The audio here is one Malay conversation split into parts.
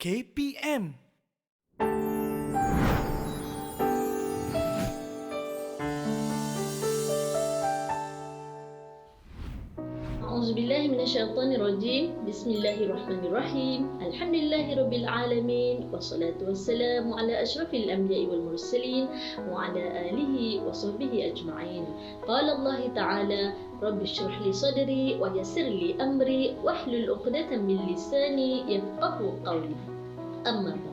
KPM. A'udzubillahi minasyaitonirrajim. Bismillahirrahmanirrahim. Alhamdulillahirabbil alamin wassalatu wassalamu ala asyrafil anbiya'i wal mursalin wa ala alihi wa sahbihi ajma'in. Qala Allah Ta'ala, Rabbi shrah li sadri wa yassir li amri wahlul 'uqdatam min lisani yafqahu qawli. Amma ba'd.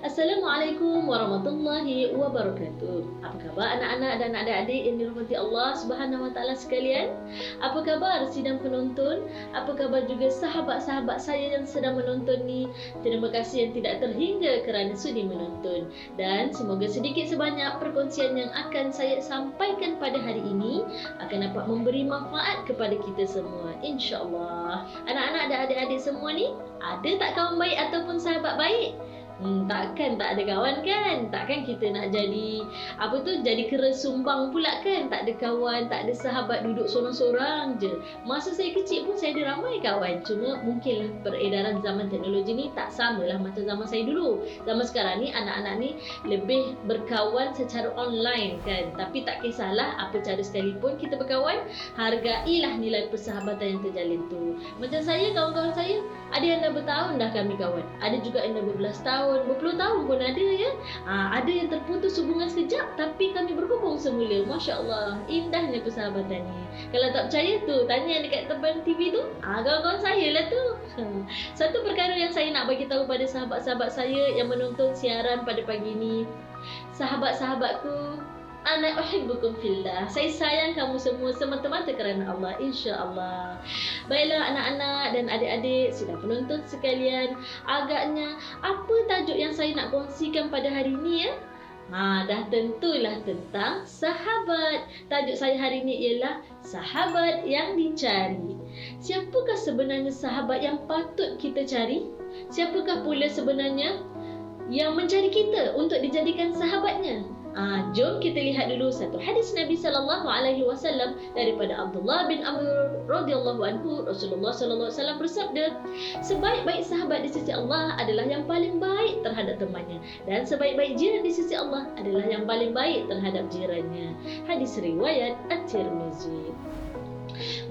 Assalamualaikum warahmatullahi wabarakatuh. Apa khabar anak-anak dan adik-adik yang dirahmati Allah Subhanahu wa taala sekalian? Apa khabar sidang penonton? Apa khabar juga sahabat-sahabat saya yang sedang menonton ni? Terima kasih yang tidak terhingga kerana sudi menonton. Dan semoga sedikit sebanyak perkongsian yang akan saya sampaikan pada hari ini akan dapat memberi manfaat kepada kita semua, insya-Allah. Anak-anak dan adik-adik semua ni, ada tak kawan baik ataupun sahabat baik? Takkan tak ada kawan kan? Takkan kita nak jadi jadi kera sumbang pula kan? Tak ada kawan, tak ada sahabat, duduk sorang-sorang je. Masa saya kecil pun saya ada ramai kawan. Cuma mungkinlah peredaran zaman teknologi ni tak samalah macam zaman saya dulu. Zaman sekarang ni anak-anak ni lebih berkawan secara online kan. Tapi tak kisahlah apa cara sekalipun kita berkawan, hargailah nilai persahabatan yang terjalin tu. Macam saya, kawan-kawan saya, ada yang dah bertahun dah kami kawan. Ada juga yang dah berbelas tahun, berpuluh tahun pun ada ya. Ada yang terputus hubungan sekejap tapi kami berhubung semula. Masya Allah, indahnya persahabatan ni. Kalau tak percaya tu, tanya yang dekat depan TV tu, kawan-kawan saya lah tu. Satu perkara yang saya nak bagi tahu pada sahabat-sahabat saya yang menonton siaran pada pagi ni. Sahabat-sahabatku, ana uhibbukum fillah. Saya sayang kamu semua semata-mata kerana Allah, insya-Allah. Baiklah anak-anak dan adik-adik sidang penonton sekalian, agaknya apa tajuk yang saya nak kongsikan pada hari ini ya? Dah tentulah tentang sahabat. Tajuk saya hari ini ialah sahabat yang dicari. Siapakah sebenarnya sahabat yang patut kita cari? Siapakah pula sebenarnya yang mencari kita untuk dijadikan sahabatnya? Jom kita lihat dulu satu hadis Nabi sallallahu alaihi wasallam daripada Abdullah bin Amr radhiyallahu anhu. Rasulullah sallallahu alaihi wasallam bersabda, sebaik-baik sahabat di sisi Allah adalah yang paling baik terhadap temannya, dan sebaik-baik jiran di sisi Allah adalah yang paling baik terhadap jirannya. Hadis riwayat At-Tirmizi.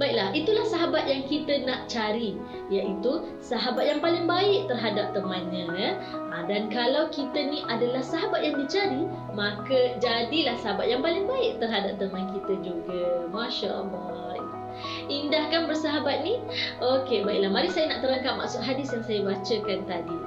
Baiklah, itulah sahabat yang kita nak cari, iaitu sahabat yang paling baik terhadap temannya ya. Dan kalau kita ni adalah sahabat yang dicari, maka jadilah sahabat yang paling baik terhadap teman kita juga. Masya Allah, indah kan bersahabat ni? Okey, baiklah, mari saya nak terangkan maksud hadis yang saya bacakan tadi.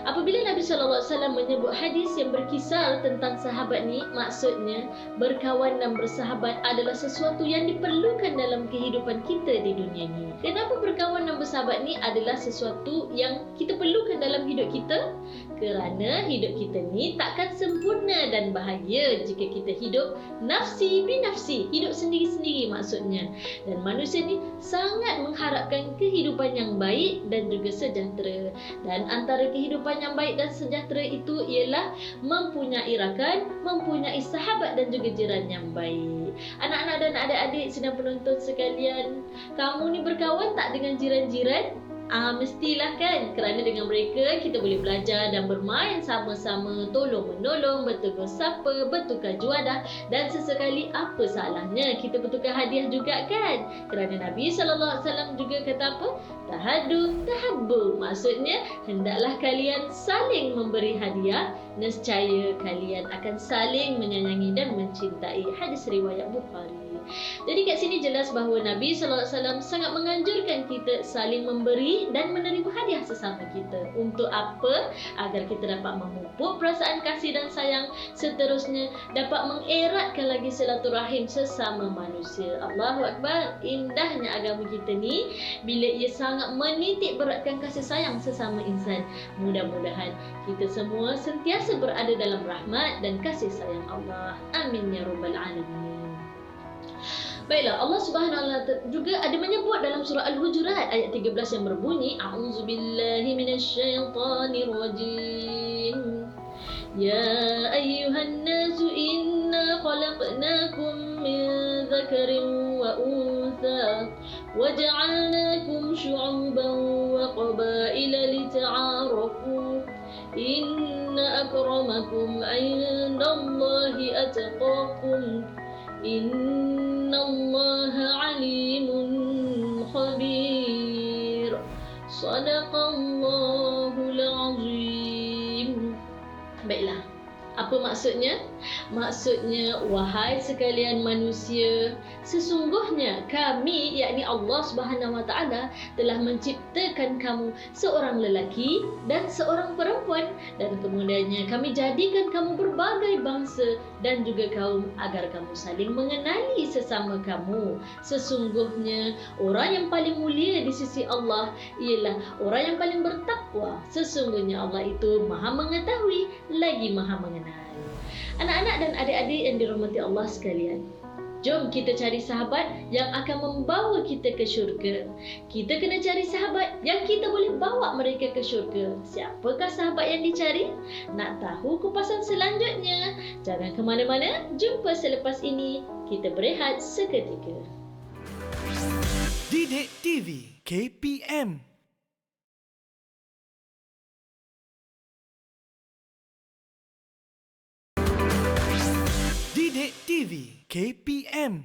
Apabila Nabi SAW menyebut hadis yang berkisar tentang sahabat ni, maksudnya berkawan dan bersahabat adalah sesuatu yang diperlukan dalam kehidupan kita di dunia ni. Kenapa berkawan dan bersahabat ni adalah sesuatu yang kita perlukan dalam hidup kita? Kerana hidup kita ni takkan sempurna dan bahagia jika kita hidup nafsi binafsi, hidup sendiri-sendiri maksudnya. Dan manusia ni sangat mengharapkan kehidupan yang baik dan juga sejahtera. Dan antara kehidupan yang baik dan sejahtera itu ialah mempunyai rakan, mempunyai sahabat dan juga jiran yang baik. Anak-anak dan adik-adik sedang penonton sekalian, kamu ni berkawan tak dengan jiran-jiran? Mestilah kan, kerana dengan mereka kita boleh belajar dan bermain sama-sama, tolong-menolong, bertegur sapa, bertukar juadah, dan sesekali apa salahnya kita bertukar hadiah juga kan? Kerana Nabi SAW juga kata apa? Tahadu, tahabbu. Maksudnya, hendaklah kalian saling memberi hadiah, nescaya kalian akan saling menyayangi dan mencintai. Hadis riwayat Bukhari. Jadi kat sini jelas bahawa Nabi SAW sangat menganjurkan kita saling memberi dan menerima hadiah sesama kita. Untuk apa? Agar kita dapat memupuk perasaan kasih dan sayang, seterusnya dapat mengeratkan lagi silaturahim sesama manusia. Allahu Akbar, indahnya agama kita ni bila ia sangat menitik beratkan kasih sayang sesama insan. Mudah-mudahan kita semua sentiasa berada dalam rahmat dan kasih sayang Allah. Amin ya rabbal alamin. Baiklah, Allah Subhanahu wa taala juga ada menyebut dalam surah Al-Hujurat ayat 13 yang berbunyi, A'udzubillahi minasyaitonirrajim. Ya ayyuhan nasu inna khalaqnakum min dzakarin wa وأنثى وجعلناكم شعوبا وقبائل لتعارفوا إن أكرمكم عند الله أتقاكم إن الله عليم خبير صدق الله العظيم. Baiklah, apa maksudnya? Maksudnya, wahai sekalian manusia, sesungguhnya kami, yakni Allah Subhanahu Wa Taala, telah menciptakan kamu seorang lelaki dan seorang perempuan, dan kemudiannya kami jadikan kamu berbagai bangsa dan juga kaum agar kamu saling mengenali sesama kamu. Sesungguhnya orang yang paling mulia di sisi Allah ialah orang yang paling bertakwa. Sesungguhnya Allah itu Maha mengetahui lagi Maha mengenal. Anak-anak dan adik-adik yang dirahmati Allah sekalian, jom kita cari sahabat yang akan membawa kita ke syurga. Kita kena cari sahabat yang kita boleh bawa mereka ke syurga. Siapakah sahabat yang dicari? Nak tahu kupasan selanjutnya? Jangan ke mana-mana. Jumpa selepas ini. Kita berehat seketika. Didik TV KPM. Didik TV KPM.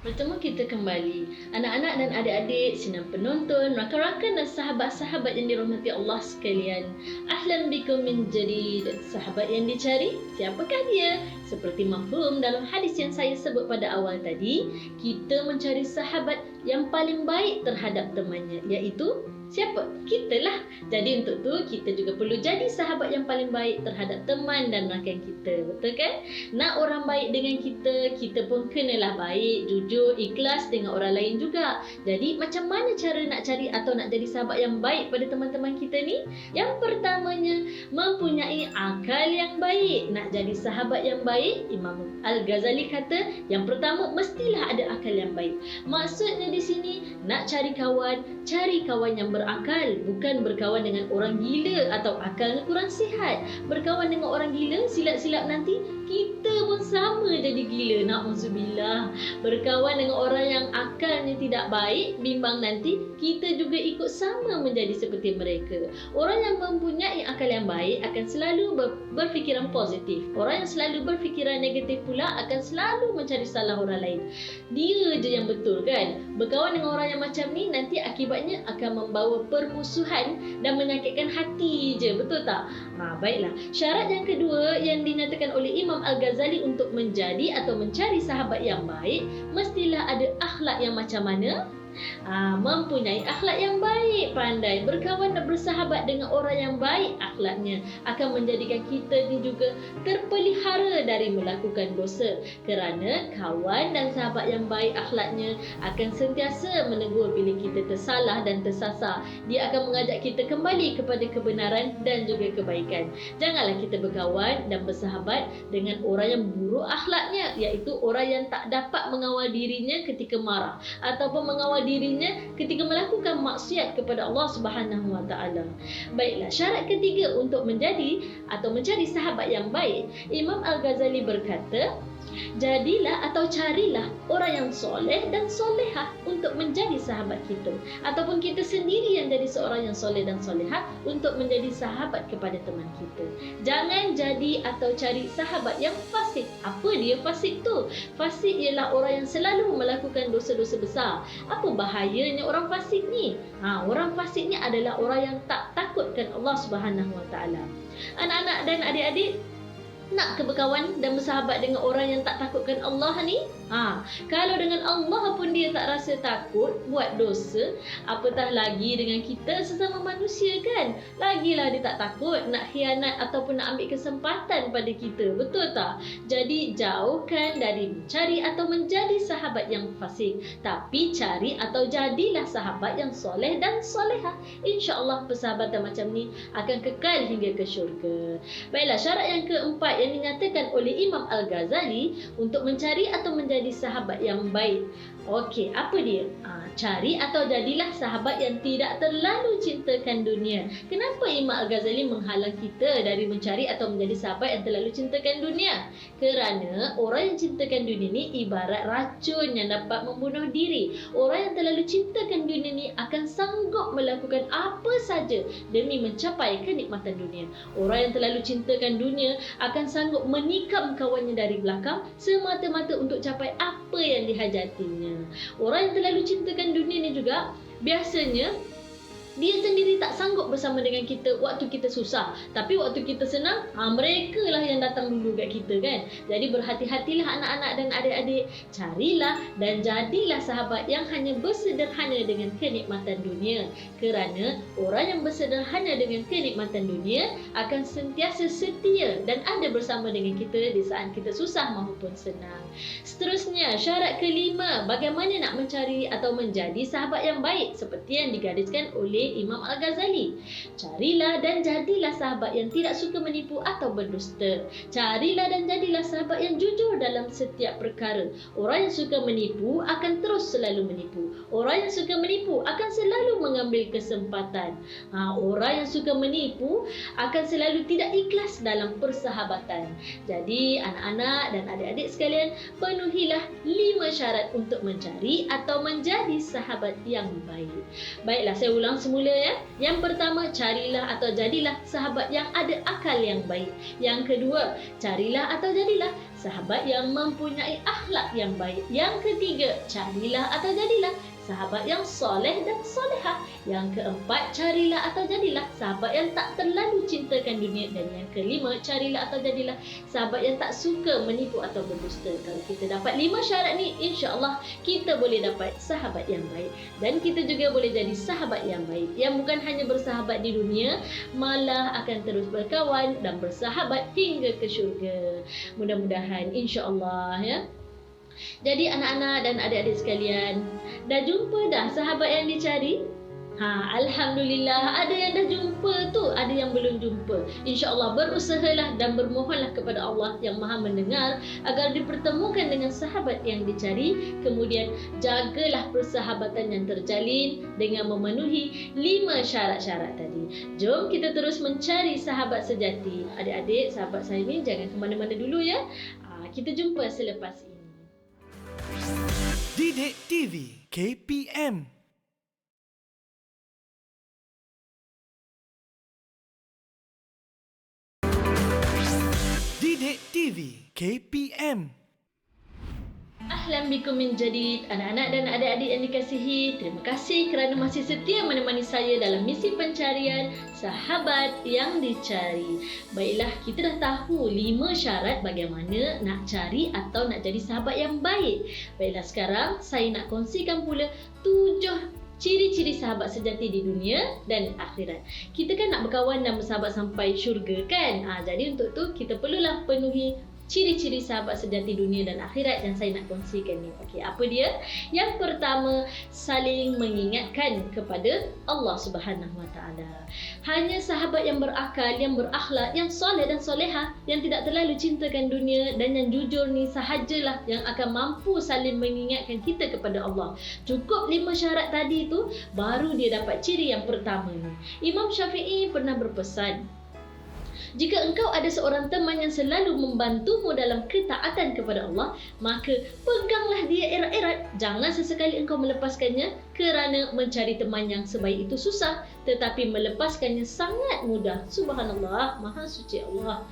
Bertemu kita kembali, anak-anak dan adik-adik, senang penonton, rakan-rakan dan sahabat-sahabat yang dirahmati Allah sekalian. Ahlan bikum min jadid. Sahabat yang dicari, siapakah dia? Seperti mafhum dalam hadis yang saya sebut pada awal tadi, kita mencari sahabat yang paling baik terhadap temannya, iaitu siapa? Kita lah. Jadi untuk tu kita juga perlu jadi sahabat yang paling baik terhadap teman dan rakan kita. Betul kan? Nak orang baik dengan kita, kita pun kenalah baik, jujur, ikhlas dengan orang lain juga. Jadi macam mana cara nak cari atau nak jadi sahabat yang baik pada teman-teman kita ni? Yang pertamanya, mempunyai akal yang baik. Nak jadi sahabat yang baik, Imam Al-Ghazali kata, yang pertama mestilah ada akal yang baik. Maksudnya di sini, nak cari kawan yang berakal, bukan berkawan dengan orang gila atau akalnya kurang sihat. Berkawan dengan orang gila, silap-silap nanti kita pun sama jadi gila. Na'udzubillah. Berkawan dengan orang yang akalnya tidak baik, bimbang nanti kita juga ikut sama menjadi seperti mereka. Orang yang mempunyai akal yang baik akan selalu berfikiran positif. Orang yang selalu berfikiran negatif pula akan selalu mencari salah orang lain. Dia je yang betul kan? Berkawan dengan orang yang macam ni nanti akibatnya akan membawa permusuhan dan menyakitkan hati je. Betul tak? Baiklah. Syarat yang kedua yang dinyatakan oleh Imam Al-Ghazali untuk menjadi atau mencari sahabat yang baik, mestilah ada akhlak yang macam mana? Mempunyai akhlak yang baik, pandai berkawan dan bersahabat dengan orang yang baik akhlaknya akan menjadikan kita ni juga terpelihara dari melakukan dosa, kerana kawan dan sahabat yang baik akhlaknya akan sentiasa menegur bila kita tersalah dan tersasar. Dia akan mengajak kita kembali kepada kebenaran dan juga kebaikan. Janganlah kita berkawan dan bersahabat dengan orang yang buruk akhlaknya, iaitu orang yang tak dapat mengawal dirinya ketika marah ataupun mengawal dirinya ketika melakukan maksiat kepada Allah Subhanahu Wa Taala. Baiklah, syarat ketiga untuk menjadi atau mencari sahabat yang baik, Imam Al-Ghazali berkata, jadilah atau carilah orang yang soleh dan solehah untuk menjadi sahabat kita, ataupun kita sendiri yang jadi seorang yang soleh dan solehah untuk menjadi sahabat kepada teman kita. Jangan jadi atau cari sahabat yang fasik. Apa dia fasik tu? Fasik ialah orang yang selalu melakukan dosa-dosa besar. Apa bahayanya orang fasik ni? Orang fasik ni adalah orang yang tak takutkan Allah Subhanahu Wa Taala. Anak-anak dan adik-adik, nak ke berkawan dan bersahabat dengan orang yang tak takutkan Allah ni? Kalau dengan Allah pun dia tak rasa takut buat dosa, apatah lagi dengan kita sesama manusia kan? Lagilah dia tak takut nak khianat ataupun nak ambil kesempatan pada kita. Betul tak? Jadi jauhkan dari mencari atau menjadi sahabat yang fasik, tapi cari atau jadilah sahabat yang soleh dan solehah. InsyaAllah persahabatan macam ni akan kekal hingga ke syurga. Baiklah, syarat yang keempat yang dinyatakan oleh Imam Al-Ghazali untuk mencari atau menjadi sahabat yang baik. Okey, apa dia? Cari atau jadilah sahabat yang tidak terlalu cintakan dunia. Kenapa Imam Al-Ghazali menghalang kita dari mencari atau menjadi sahabat yang terlalu cintakan dunia? Kerana orang yang cintakan dunia ni ibarat racun yang dapat membunuh diri. Orang yang terlalu cintakan dunia ni akan sanggup melakukan apa saja demi mencapai kenikmatan dunia. Orang yang terlalu cintakan dunia akan sanggup menikam kawannya dari belakang semata-mata untuk capai apa yang dihajatinya. Orang yang terlalu cintakan dunia ni juga biasanya dia sendiri tak sanggup bersama dengan kita waktu kita susah. Tapi waktu kita senang, mereka lah yang datang dulu kat kita kan. Jadi berhati-hatilah anak-anak dan adik-adik. Carilah dan jadilah sahabat yang hanya bersederhana dengan kenikmatan dunia. Kerana orang yang bersederhana dengan kenikmatan dunia akan sentiasa setia dan ada bersama dengan kita di saat kita susah maupun senang. Seterusnya, syarat kelima, bagaimana nak mencari atau menjadi sahabat yang baik seperti yang digariskan oleh Imam Al-Ghazali. Carilah dan jadilah sahabat yang tidak suka menipu atau berdusta. Carilah dan jadilah sahabat yang jujur dalam setiap perkara. Orang yang suka menipu akan terus selalu menipu. Orang yang suka menipu akan selalu mengambil kesempatan. Orang yang suka menipu akan selalu tidak ikhlas dalam persahabatan. Jadi anak-anak dan adik-adik sekalian, penuhilah 5 syarat untuk mencari atau menjadi sahabat yang baik. Baiklah, saya ulang semula ya. Yang pertama, carilah atau jadilah sahabat yang ada akal yang baik. Yang kedua, carilah atau jadilah sahabat yang mempunyai akhlak yang baik. Yang ketiga, carilah atau jadilah sahabat yang soleh dan solehah. Yang keempat, carilah atau jadilah sahabat yang tak terlalu cintakan dunia. Dan yang kelima, carilah atau jadilah sahabat yang tak suka menipu atau berdusta. Kalau kita dapat 5 syarat ni, insya-Allah kita boleh dapat sahabat yang baik. Dan kita juga boleh jadi sahabat yang baik, yang bukan hanya bersahabat di dunia, malah akan terus berkawan dan bersahabat hingga ke syurga. Mudah-mudahan insya-Allah ya. Jadi anak-anak dan adik-adik sekalian, dah jumpa dah sahabat yang dicari? Alhamdulillah, ada yang dah jumpa tu, ada yang belum jumpa. InsyaAllah berusahalah dan bermohonlah kepada Allah yang Maha Mendengar agar dipertemukan dengan sahabat yang dicari. Kemudian jagalah persahabatan yang terjalin dengan memenuhi 5 syarat-syarat tadi. Jom kita terus mencari sahabat sejati. Adik-adik, sahabat saya ni jangan ke mana-mana dulu ya. Kita jumpa selepas ini. Didik TV KPM. Didik TV KPM. Ahlan bikum min jadid, anak-anak dan adik-adik yang dikasihi. Terima kasih kerana masih setia menemani saya dalam misi pencarian sahabat yang dicari. Baiklah, kita dah tahu 5 syarat bagaimana nak cari atau nak jadi sahabat yang baik. Baiklah, sekarang saya nak kongsikan pula 7 ciri-ciri sahabat sejati di dunia dan akhirat. Kita kan nak berkawan dan bersahabat sampai syurga kan? Jadi untuk tu kita perlulah penuhi ciri-ciri sahabat sejati dunia dan akhirat yang saya nak kongsikan ni. Okey, apa dia? Yang pertama, saling mengingatkan kepada Allah Subhanahu Wa Taala. Hanya sahabat yang berakal, yang berakhlak, yang soleh dan solehah, yang tidak terlalu cintakan dunia dan yang jujur ni sahajalah yang akan mampu saling mengingatkan kita kepada Allah. Cukup 5 syarat tadi tu, baru dia dapat ciri yang pertama ni. Imam Syafi'i pernah berpesan, jika engkau ada seorang teman yang selalu membantumu dalam ketaatan kepada Allah, maka peganglah dia erat-erat. Jangan sesekali engkau melepaskannya, kerana mencari teman yang sebaik itu susah, tetapi melepaskannya sangat mudah. Subhanallah, Maha Suci Allah.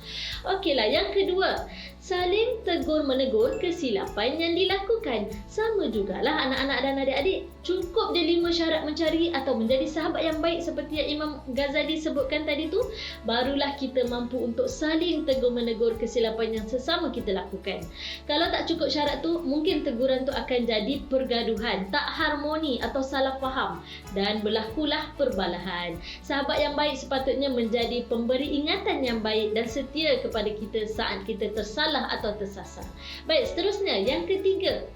Okeylah, yang kedua, saling tegur-menegur kesilapan yang dilakukan. Sama jugalah anak-anak dan adik-adik. Cukup je 5 syarat mencari atau menjadi sahabat yang baik seperti yang Imam Ghazali sebutkan tadi tu, barulah kita mampu untuk saling tegur-menegur kesilapan yang sesama kita lakukan. Kalau tak cukup syarat tu, mungkin teguran tu akan jadi pergaduhan, tak harmoni atau salah faham, dan berlakulah perbalahan. Sahabat yang baik sepatutnya menjadi pemberi ingatan yang baik dan setia kepada kita saat kita tersalah atau tersasar. Baik, seterusnya yang ketiga,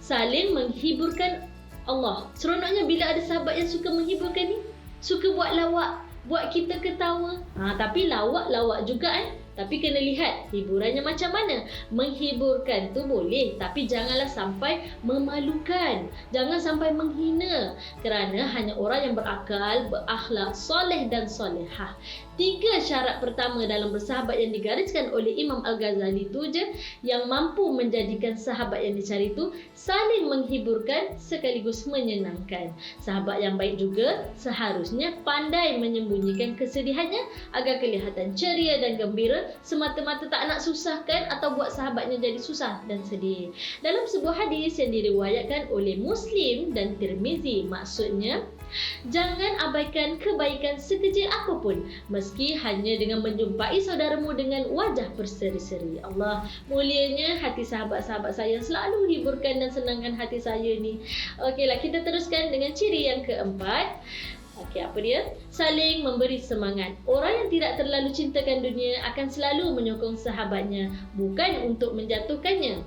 saling menghiburkan Allah. Seronoknya bila ada sahabat yang suka menghiburkan ni, suka buat lawak, buat kita ketawa. Tapi lawak-lawak juga Tapi kena lihat hiburannya macam mana. Menghiburkan tu boleh, tapi janganlah sampai memalukan. Jangan sampai menghina. Kerana hanya orang yang berakal, berakhlak, soleh dan solehah. 3 syarat pertama dalam bersahabat yang digariskan oleh Imam Al-Ghazali tu je yang mampu menjadikan sahabat yang dicari tu saling menghiburkan sekaligus menyenangkan. Sahabat yang baik juga seharusnya pandai menyembunyikan kesedihannya agar kelihatan ceria dan gembira, semata-mata tak nak susahkan atau buat sahabatnya jadi susah dan sedih. Dalam sebuah hadis yang diriwayatkan oleh Muslim dan Tirmizi, maksudnya jangan abaikan kebaikan sekecil apapun, meski hanya dengan menjumpai saudaramu dengan wajah berseri-seri. Allah, mulianya hati sahabat-sahabat saya, selalu hiburkan dan senangkan hati saya ni. Okeylah, kita teruskan dengan ciri yang keempat. Okey, apa dia? Saling memberi semangat. Orang yang tidak terlalu cintakan dunia akan selalu menyokong sahabatnya, bukan untuk menjatuhkannya.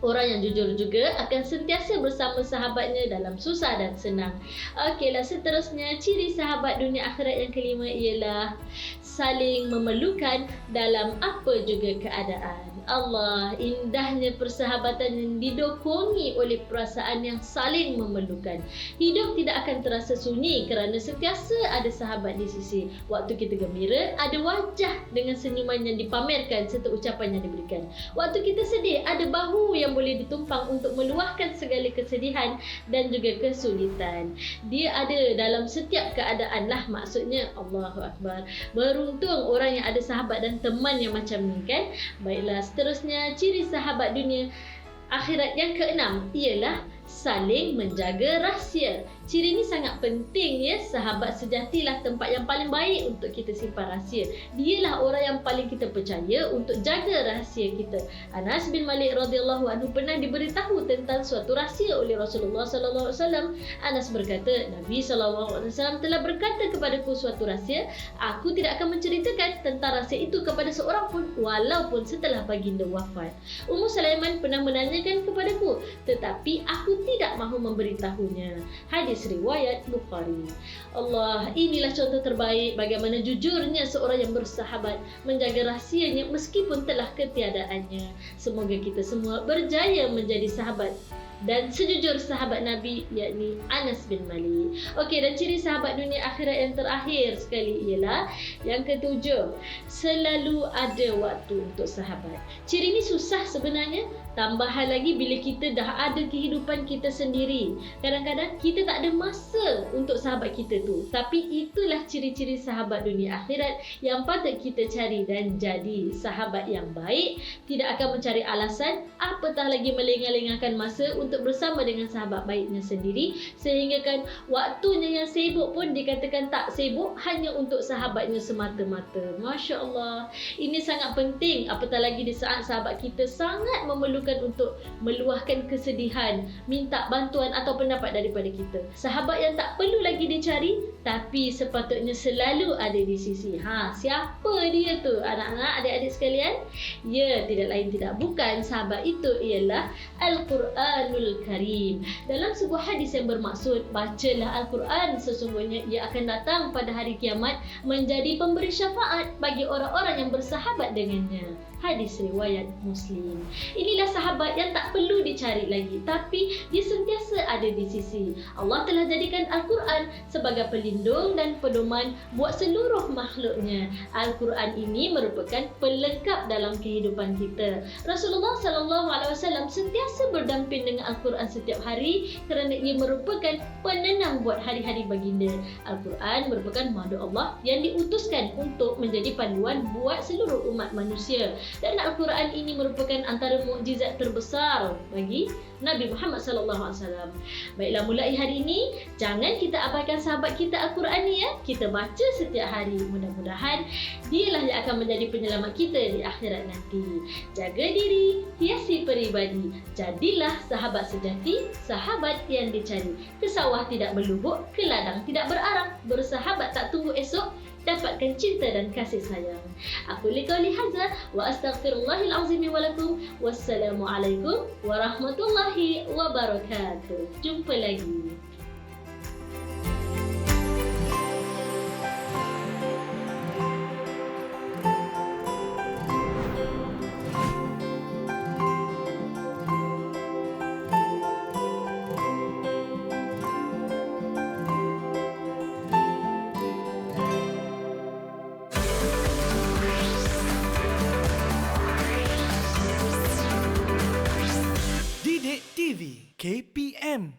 Orang yang jujur juga akan sentiasa bersama sahabatnya dalam susah dan senang. Okeylah, seterusnya ciri sahabat dunia akhirat yang kelima ialah saling memerlukan dalam apa juga keadaan. Allah, indahnya persahabatan yang didokongi oleh perasaan yang saling memerlukan. Hidup tidak akan terasa sunyi kerana sentiasa ada sahabat di sisi. Waktu kita gembira, ada wajah dengan senyuman yang dipamerkan serta ucapan yang diberikan. Waktu kita sedih, ada bahu yang boleh ditumpang untuk meluahkan segala kesedihan dan juga kesulitan. Dia ada dalam setiap keadaan lah, maksudnya. Allahu Akbar. Beruntung orang yang ada sahabat dan teman yang macam ni kan. Baiklah, seterusnya ciri sahabat dunia akhirat yang keenam ialah saling menjaga rahsia. Ciri ini sangat penting ya. Sahabat sejatilah tempat yang paling baik untuk kita simpan rahsia. Dialah orang yang paling kita percaya untuk jaga rahsia kita. Anas bin Malik radhiyallahu anhu pernah diberitahu tentang suatu rahsia oleh Rasulullah sallallahu alaihi wasallam. Anas berkata, Nabi sallallahu alaihi wasallam telah berkata kepadaku suatu rahsia, aku tidak akan menceritakan tentang rahsia itu kepada seorang pun walaupun setelah baginda wafat. Ummu Sulaiman pernah menanyakan kepadaku, tetapi aku tidak mahu memberitahunya. Hadis riwayat Bukhari. Allah, inilah contoh terbaik bagaimana jujurnya seorang yang bersahabat menjaga rahsianya meskipun telah ketiadaannya. Semoga kita semua berjaya menjadi sahabat dan sejujur sahabat Nabi, yakni Anas bin Malik. Okey, dan ciri sahabat dunia akhirat yang terakhir sekali ialah yang ketujuh, selalu ada waktu untuk sahabat. Ciri ini susah sebenarnya, tambahan lagi bila kita dah ada kehidupan kita sendiri. Kadang-kadang kita tak ada masa untuk sahabat kita tu. Tapi itulah ciri-ciri sahabat dunia akhirat yang patut kita cari dan jadi sahabat yang baik. Tidak akan mencari alasan, apatah lagi melengah-lengahkan masa untuk bersama dengan sahabat baiknya sendiri, sehingga kan waktunya yang sibuk pun dikatakan tak sibuk hanya untuk sahabatnya semata-mata. Masya Allah, ini sangat penting, apatah lagi di saat sahabat kita sangat memerlukan untuk meluahkan kesedihan, minta bantuan atau pendapat daripada kita. Sahabat yang tak perlu lagi dicari, tapi sepatutnya selalu ada di sisi. Siapa dia tu anak-anak, adik-adik sekalian? Ya, tidak lain tidak bukan, sahabat itu ialah Al-Quranul Karim. Dalam sebuah hadis yang bermaksud, bacalah Al-Quran, sesungguhnya ia akan datang pada hari kiamat menjadi pemberi syafaat bagi orang-orang yang bersahabat dengannya. Hadis riwayat Muslim. Inilah sahabat yang tak perlu dicari lagi, tapi dia sentiasa ada di sisi. Allah telah jadikan Al-Quran sebagai pelindung dan pedoman buat seluruh makhluknya. Al-Quran ini merupakan pelengkap dalam kehidupan kita. Rasulullah sallallahu alaihi wasallam sentiasa berdamping dengan Al-Quran setiap hari kerana ia merupakan penenang buat hari-hari baginda. Al-Quran merupakan madu Allah yang diutuskan untuk menjadi panduan buat seluruh umat manusia. Dan Al-Quran ini merupakan antara mukjizat terbesar bagi Nabi Muhammad sallallahu alaihi wasallam. Baiklah, mulai hari ini jangan kita abaikan sahabat kita Al-Quran ni ya. Kita baca setiap hari. Mudah-mudahan dialah yang akan menjadi penyelamat kita di akhirat nanti. Jaga diri, hiasi peribadi. Jadilah sahabat sejati, sahabat yang dicari. Ke sawah tidak berlubuk, ke ladang tidak berarang. Bersahabat tak tunggu esok, dapatkan cinta dan kasih sayang. Aku liqauli hadza wa astaghfirullahal azim wa lakum. Wassalamualaikum warahmatullahi wabarakatuh. Jumpa lagi. KPM